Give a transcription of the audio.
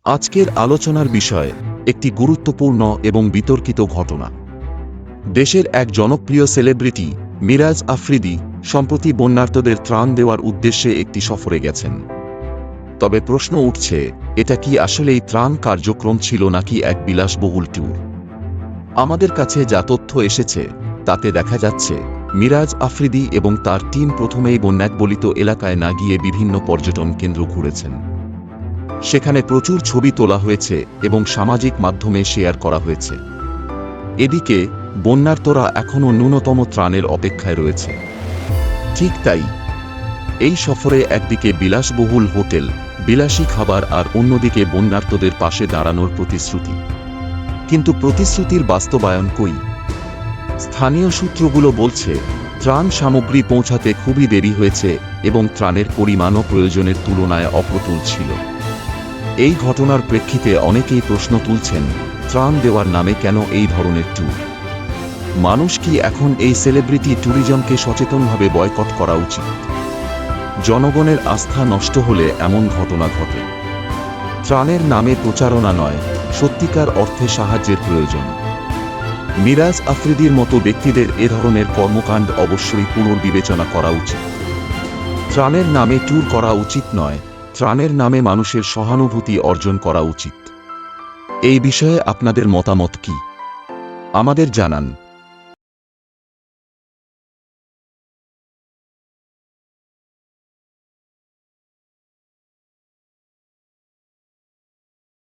আজকের আলোচনার বিষয় একটি গুরুত্বপূর্ণ এবং বিতর্কিত ঘটনা। দেশের এক জনপ্রিয় সেলিব্রিটি মিরাজ আফ্রিদি সম্প্রতি বন্যার্তদের ত্রাণ দেওয়ার উদ্দেশ্যে একটি সফরে গেছেন। তবে প্রশ্ন উঠছে, এটা কি আসলেই ত্রাণ কার্যক্রম ছিল নাকি এক বিলাসবহুল ট্যুর? আমাদের কাছে যা তথ্য এসেছে তাতে দেখা যাচ্ছে মিরাজ আফ্রিদি এবং তার টিম প্রথমেই বন্যাকবলিত এলাকায় না গিয়ে বিভিন্ন পর্যটন কেন্দ্র ঘুরেছেন। সেখানে প্রচুর ছবি তোলা হয়েছে এবং সামাজিক মাধ্যমে শেয়ার করা হয়েছে। এদিকে বন্যার্তরা এখনও ন্যূনতম ত্রাণের অপেক্ষায় রয়েছে। ঠিক তাই, এই সফরে একদিকে বিলাসবহুল হোটেল, বিলাসী খাবার আর অন্যদিকে বন্যার্তদের পাশে দাঁড়ানোর প্রতিশ্রুতি। কিন্তু প্রতিশ্রুতির বাস্তবায়ন কই? স্থানীয় সূত্রগুলো বলছে, ত্রাণ সামগ্রী পৌঁছাতে খুবই দেরি হয়েছে এবং ত্রাণের পরিমাণও প্রয়োজনের তুলনায় অপ্রতুল ছিল। এই ঘটনার প্রেক্ষিতে অনেকেই প্রশ্ন তুলছেন, ত্রাণ দেওয়ার নামে কেন এই ধরনের ট্যুর? মানুষ কি এখন এই সেলিব্রিটি ট্যুরিজমকে সচেতনভাবে বয়কট করা উচিত? জনগণের আস্থা নষ্ট হলে এমন ঘটনা ঘটে। ত্রাণের নামে প্রচারণা নয়, সত্যিকার অর্থে সাহায্যের প্রয়োজন। মিরাজ আফ্রিদির মতো ব্যক্তিদের এ ধরনের কর্মকাণ্ড অবশ্যই পুনর্বিবেচনা করা উচিত। ত্রাণের নামে ট্যুর করা উচিত নয়, ত্রাণের নামে মানুষের সহানুভূতি অর্জন করা উচিত। এই বিষয়ে আপনাদের মতামত কি? আমাদের জানান।